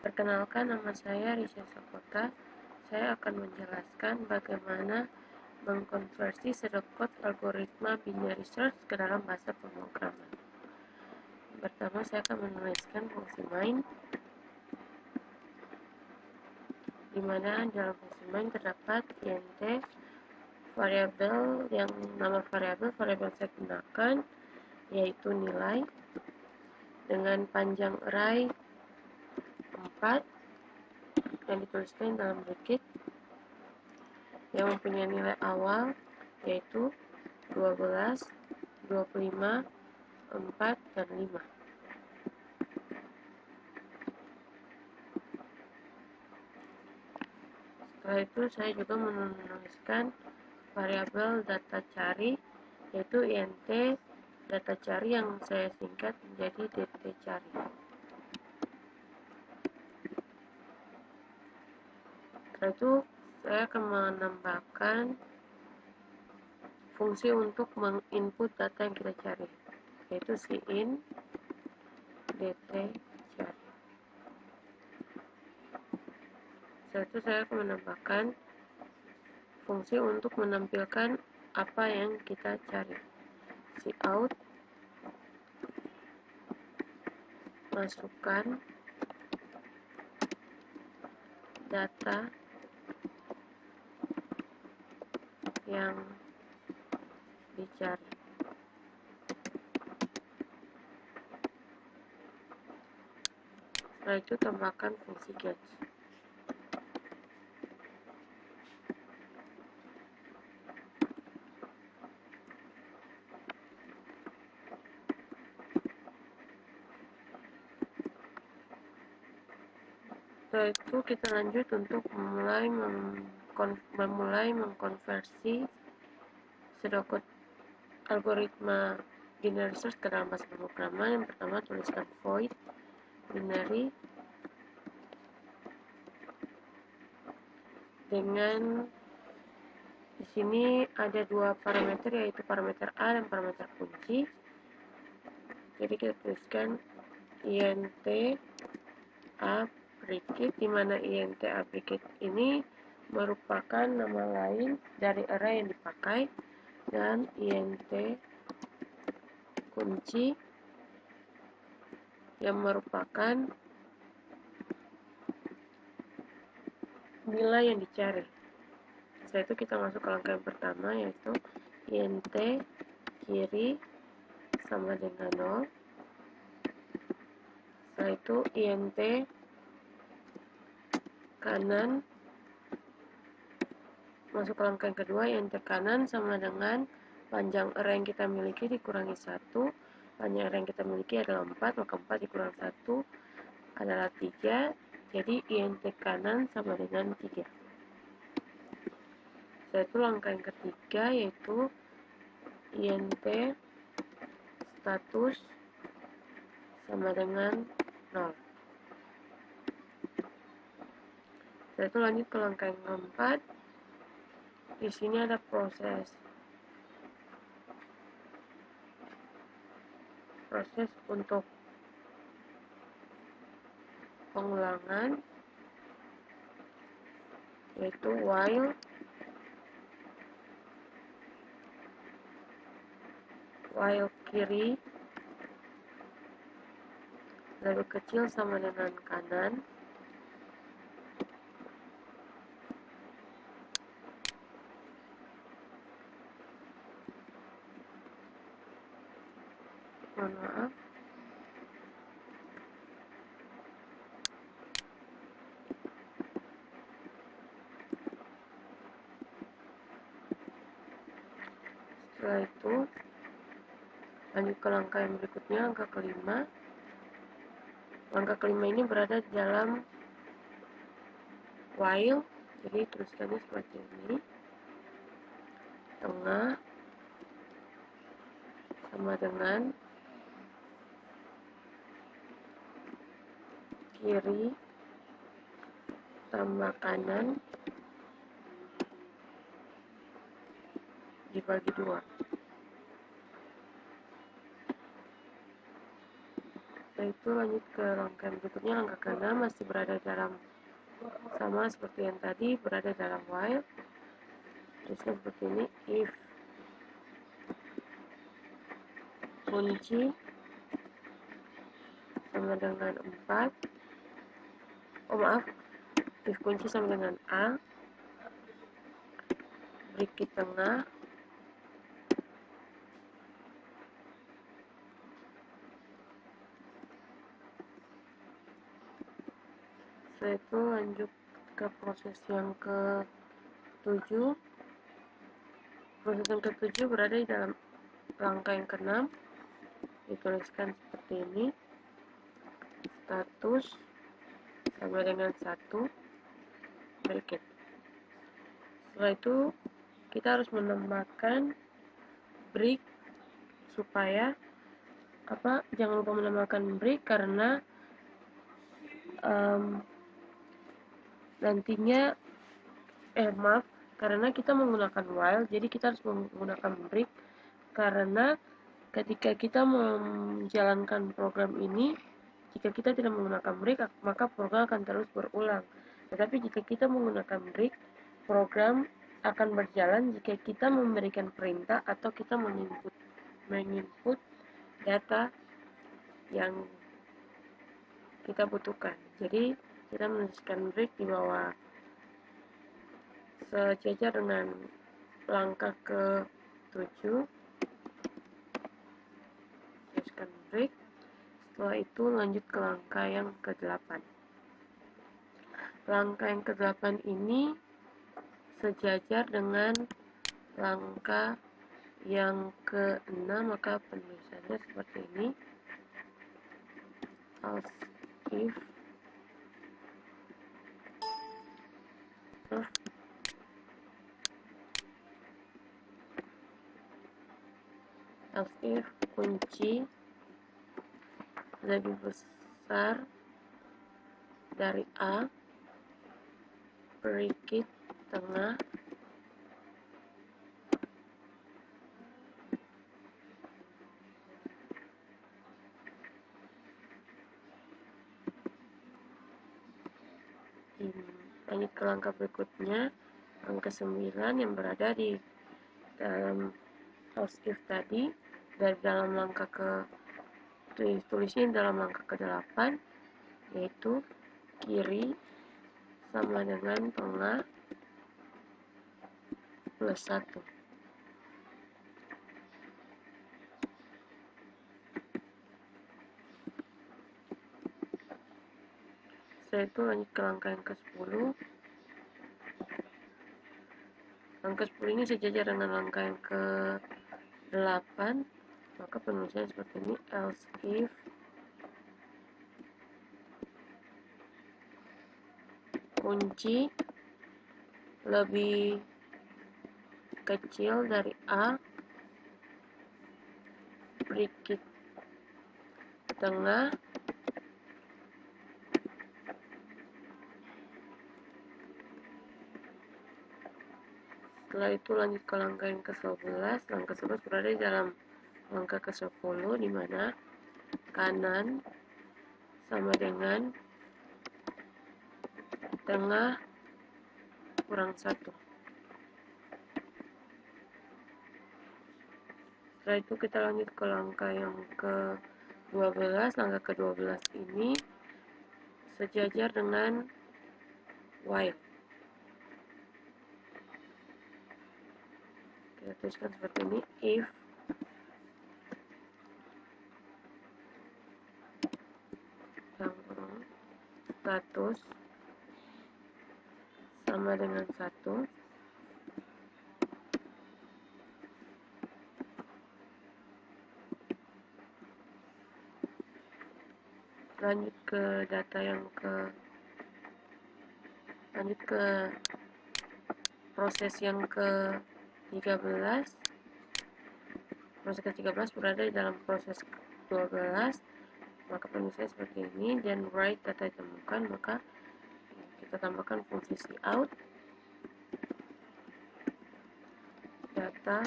Perkenalkan, nama saya Risha Sapota. Saya akan menjelaskan bagaimana mengkonversi pseudocode algoritma binary search ke dalam bahasa pemrograman. Pertama, saya akan menuliskan fungsi main, di mana dalam fungsi main terdapat int variabel yang nama variabel saya gunakan yaitu nilai dengan panjang array 4 yang dituliskan dalam bracket yang mempunyai nilai awal yaitu 12, 25, 4, dan 5. Setelah itu saya juga menuliskan variabel data cari yaitu int data cari yang saya singkat menjadi dt cari. Setelah itu saya akan menambahkan fungsi untuk menginput data yang kita cari yaitu cin dt cari. Setelah itu saya akan menambahkan fungsi untuk menampilkan apa yang kita cari. Cout masukkan data yang dicari. Setelah itu tambahkan fungsi get. Setelah itu kita lanjut untuk memulai mengkonversi pseudocode algoritma binary search ke dalam bahasa pemrograman. Yang pertama, tuliskan void binary dengan di sini ada dua parameter yaitu parameter A dan parameter kunci. Jadi kita tuliskan int a bracket, di mana int a bracket ini merupakan nama lain dari array yang dipakai, dan int kunci yang merupakan nilai yang dicari. Setelah itu kita masuk ke langkah yang pertama yaitu int kiri sama dengan 0. Setelah itu int kanan masuk ke langkah yang kedua, int kanan sama dengan panjang array yang kita miliki dikurangi 1. Panjang array yang kita miliki adalah 4, maka 4 dikurangi 1 adalah 3. Jadi int kanan sama dengan 3. Setelah itu langkah yang ketiga yaitu int status sama dengan 0. Setelah itu lanjut ke langkah yang keempat. Di sini ada proses untuk pengulangan yaitu while kiri lebih kecil sama dengan kanan, setelah itu lanjut ke langkah yang berikutnya, langkah kelima. Langkah kelima ini berada di dalam while, jadi tuliskannya seperti ini, tengah sama dengan kiri tambah kanan dibagi 2. Setelah Setelah itu lanjut ke langkah berikutnya, langkah ke-6 masih berada dalam sama seperti yang tadi, berada dalam while. Tuliskan seperti ini, if kunci sama dengan 4, if kunci sama dengan A, bracket tengah, setelah itu lanjut ke proses yang ke-7. Proses yang ke-7 berada di dalam langkah yang ke-6, dituliskan seperti ini, status sama dengan 1, bracket. Setelah itu kita harus menambahkan break, supaya jangan lupa menambahkan break karena nantinya karena kita menggunakan while, jadi kita harus menggunakan break karena ketika kita menjalankan program ini, jika kita tidak menggunakan break, maka program akan terus berulang. Tetapi jika kita menggunakan break, program akan berjalan jika kita memberikan perintah atau kita menginput data yang kita butuhkan. Jadi kita menuliskan break di bawah sejajar dengan langkah ke-7. Tuliskan break. Setelah itu lanjut ke langkah yang ke-8. Langkah yang ke-8 ini sejajar dengan langkah yang ke-6, maka penulisannya seperti ini, else if kunci lebih besar dari A, bracket tengah, lanjut ke langkah berikutnya, angka 9 yang berada di dalam else if tadi, dari dalam langkah tulisnya dalam langkah ke-8, yaitu kiri sama dengan tengah plus 1. Setelah itu lanjut ke langkah yang ke-10. Langkah 10 ini sejajar dengan langkah yang ke-8, maka penulisannya seperti ini, else if kunci lebih kecil dari A, bracket tengah, setelah itu lanjut ke langkah yang ke-11. Langkah 11 berada di dalam langkah ke-10, di mana kanan sama dengan tengah kurang 1. Setelah itu kita lanjut ke langkah yang ke-12. Langkah ke-12 ini sejajar dengan while. Kita tuliskan seperti ini, if status sama dengan 1, lanjut ke proses yang ke-13. Proses ke-13 berada di dalam proses 12, maka penulisannya seperti ini, dan write data ditemukan, maka kita tambahkan fungsi cout, data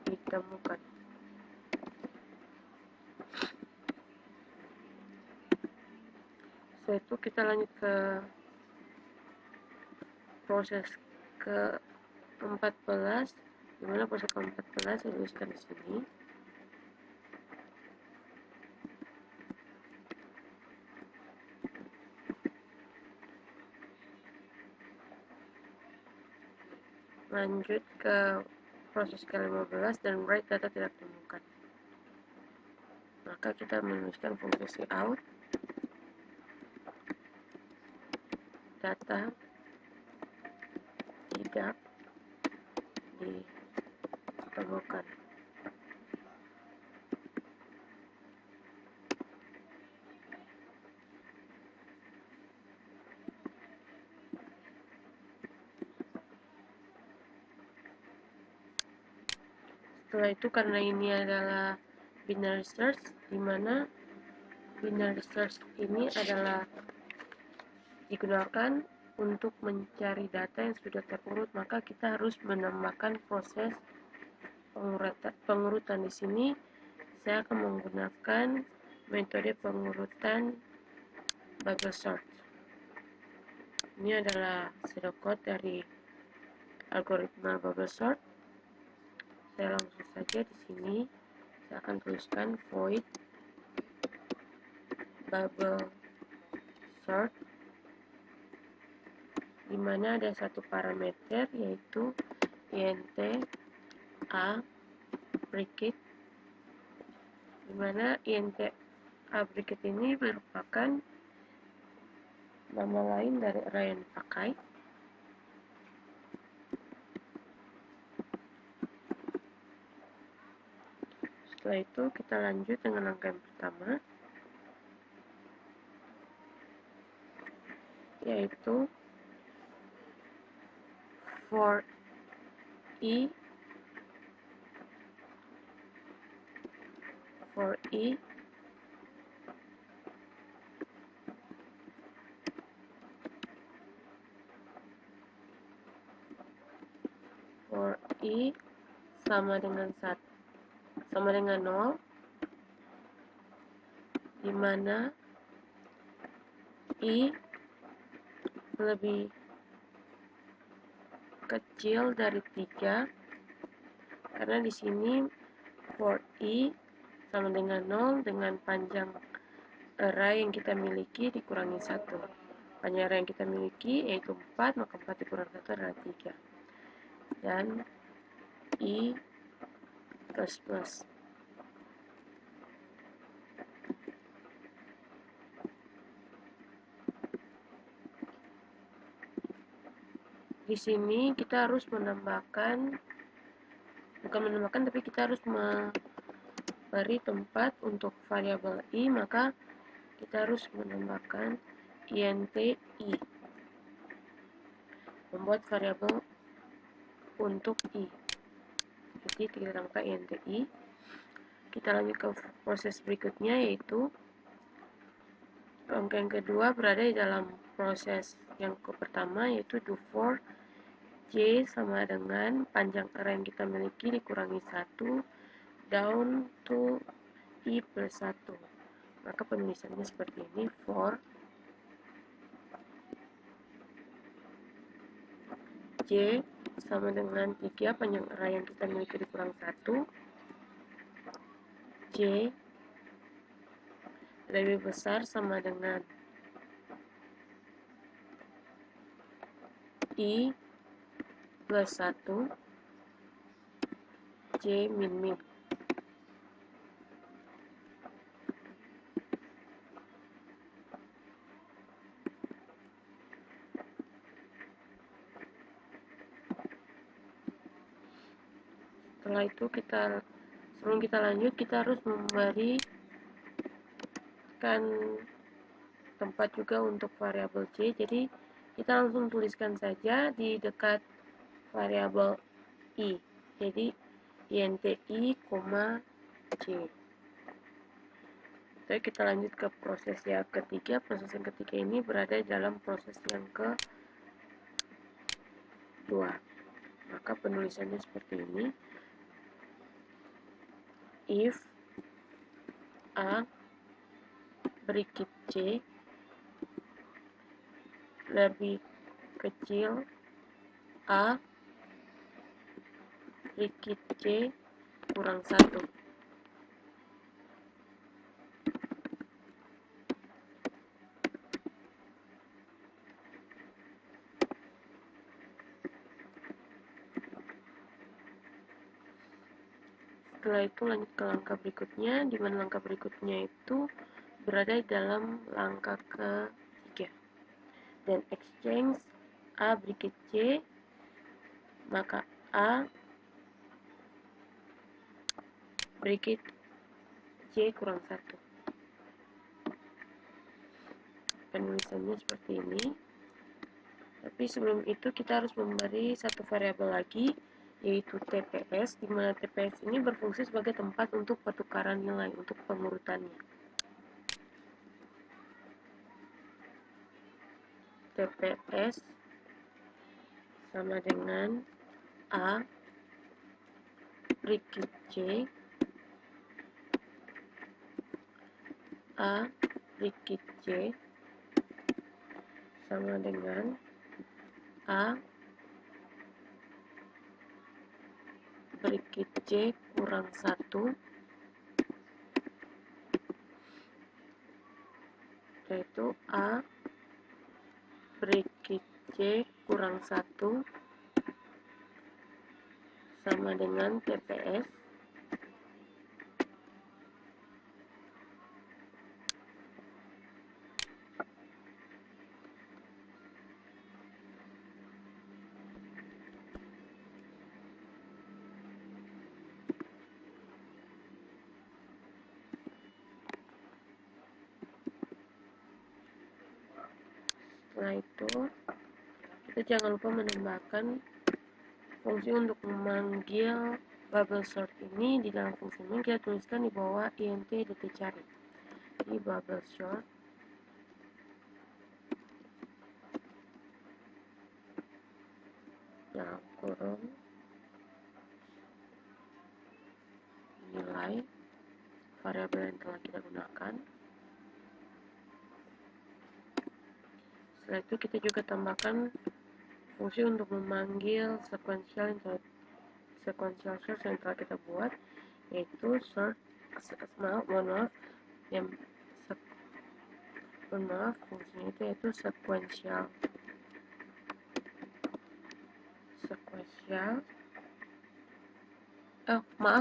ditemukan. Setelah itu kita lanjut ke proses ke-14, dimana proses ke-14 saya tuliskan di sini. Lanjut ke proses ke-15 dan write data tidak ditemukan. Maka kita menuliskan fungsi out data tidak ditemukan. Setelah itu, karena ini adalah binary search, di mana binary search ini adalah digunakan untuk mencari data yang sudah terurut, maka kita harus menambahkan proses pengurutan. Di sini saya akan menggunakan metode pengurutan bubble sort. Ini adalah pseudocode dari algoritma bubble sort. Saya langsung saja di sini saya akan tuliskan void bubble sort, di mana ada satu parameter yaitu int a bracket, di mana int a bracket ini merupakan nama lain dari array yang dipakai. Setelah itu kita lanjut dengan langkah yang pertama, yaitu for i sama dengan 0, di mana i lebih kecil dari 3, karena di sini for i sama dengan 0 dengan panjang array yang kita miliki dikurangi 1. Panjang array yang kita miliki yaitu 4, maka 4 dikurangi 1 adalah 3. Dan i plus. Di sini kita harus tapi kita harus memberi tempat untuk variabel i, maka kita harus menambahkan int i, membuat variabel untuk i. Jadi kita tambahkan int i. Kita lanjut ke proses berikutnya, yaitu langkah yang kedua berada di dalam proses yang pertama, yaitu do for j sama dengan panjang array yang kita miliki dikurangi 1 down to i plus 1. Maka penulisannya seperti ini, for j sama dengan 3, panjang array yang kita miliki dikurang 1, j lebih besar sama dengan i plus 1, j min. Setelah itu sebelum kita lanjut, kita harus memberikan tempat juga untuk variabel j. Jadi kita langsung tuliskan saja di dekat variabel i. Jadi int i, j. Jadi kita lanjut ke proses yang ketiga. Proses yang ketiga ini berada dalam proses yang kedua. Maka penulisannya seperti ini. If a bracket j lebih kecil A dikit C kurang 1. Setelah itu lanjut ke langkah berikutnya, di mana langkah berikutnya itu berada dalam langkah ketiga. Dan exchange A berikut C, maka A berikut C kurang 1. Penulisannya seperti ini. Tapi sebelum itu kita harus memberi satu variabel lagi, yaitu TPS, di mana TPS ini berfungsi sebagai tempat untuk pertukaran nilai untuk pengurutannya. TPS sama dengan A berikut C, A berikut C sama dengan A berikut C kurang 1, yaitu A berikut C kurang 1 sama dengan TPS Setelah itu kita jangan lupa menambahkan fungsi untuk memanggil bubble sort ini. Di dalam fungsi main kita tuliskan di bawah int cari di bubble sort dalam kurung nilai variabel yang telah kita gunakan. Setelah itu kita juga tambahkan fungsi untuk memanggil sequential search yang telah kita buat, yaitu sort fungsinya itu yaitu sequential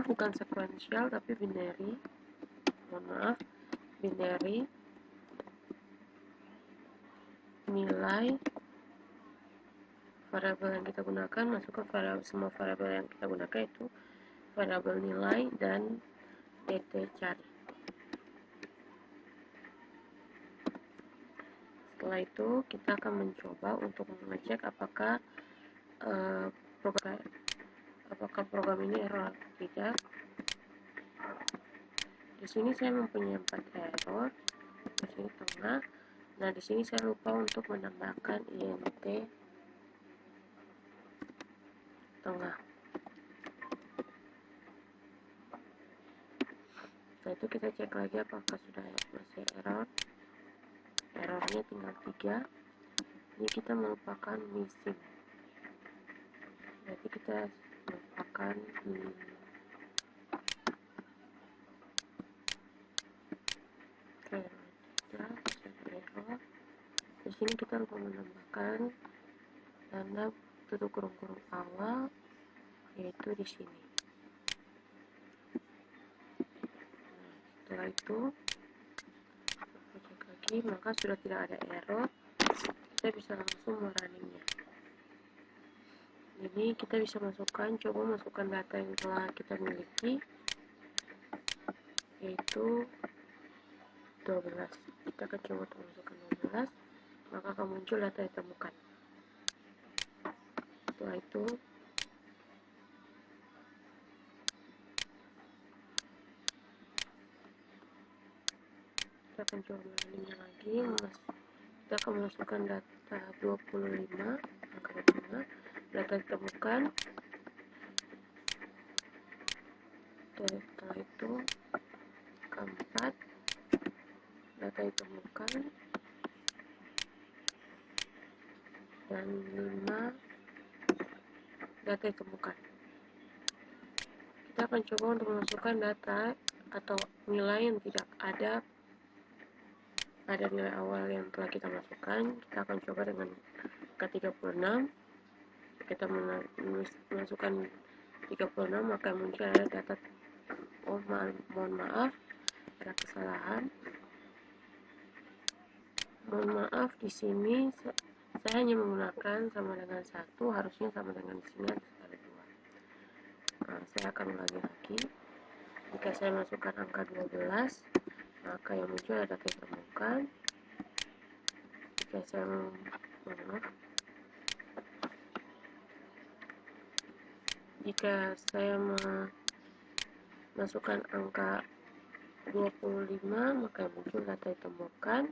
bukan sequential tapi binary. Binary nilai variabel yang kita gunakan, masuk ke semua variabel yang kita gunakan itu variabel nilai dan dt cari. Setelah itu kita akan mencoba untuk mengecek apakah program ini error atau tidak. Di sini saya mempunyai 4 error, di sini tengah. Nah, di sini saya lupa untuk menambahkan int tengah. Setelah itu kita cek lagi apakah sudah masih error. Errornya tinggal 3. Ini kita melupakan missing. Berarti kita melupakan error. Di sini kita lupa menambahkan tanda tutup kurung-kurung awal, yaitu di sini. Setelah itu kita cek lagi, maka sudah tidak ada error. Kita bisa langsung merunningnya. Jadi kita bisa coba masukkan data yang telah kita miliki, yaitu 12. Kita akan coba untuk masukkan 12, maka akan muncul data yang ditemukan. Setelah itu kita akan coba merunningnya lagi. Kita akan masukkan data 25, angka 25, data ditemukan. Dan setelah itu keempat, data ditemukan. dan 5 data ditemukan. Kita akan coba untuk memasukkan data atau nilai yang tidak ada pada nilai awal yang telah kita masukkan. Kita akan coba dengan angka 36. Kita masukkan 36, maka muncul ada data. Mohon maaf, ada kesalahan. Mohon maaf, di sini saya hanya menggunakan sama dengan 1, harusnya sama dengan di sini ada 2. Nah, saya akan ulangi lagi. Jika saya masukkan angka 12, maka yang muncul ada data ditemukan. Jika saya masukkan angka 25, maka yang muncul data ditemukan.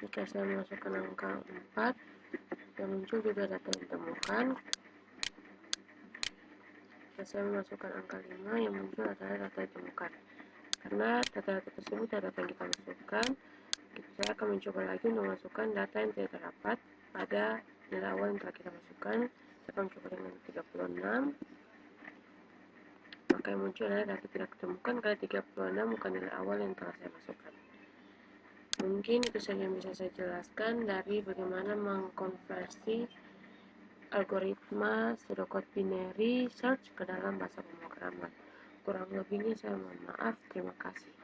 Jika saya masukkan angka 4, yang muncul juga data ditemukan. Jika saya memasukkan angka 5, yang muncul adalah data ditemukan. Karena data-data tersebut adalah data yang kita masukkan, saya akan mencoba lagi untuk memasukkan data yang tidak terdapat pada nilai awal yang telah kita masukkan. Saya akan mencoba dengan 36, maka yang muncul adalah data tidak ditemukan karena 36 bukan nilai awal yang telah saya masukkan. Mungkin itu saja yang bisa saya jelaskan dari bagaimana mengkonversi algoritma pseudocode binary search ke dalam bahasa pemrograman. Kurang lebihnya saya mohon maaf. Terima kasih.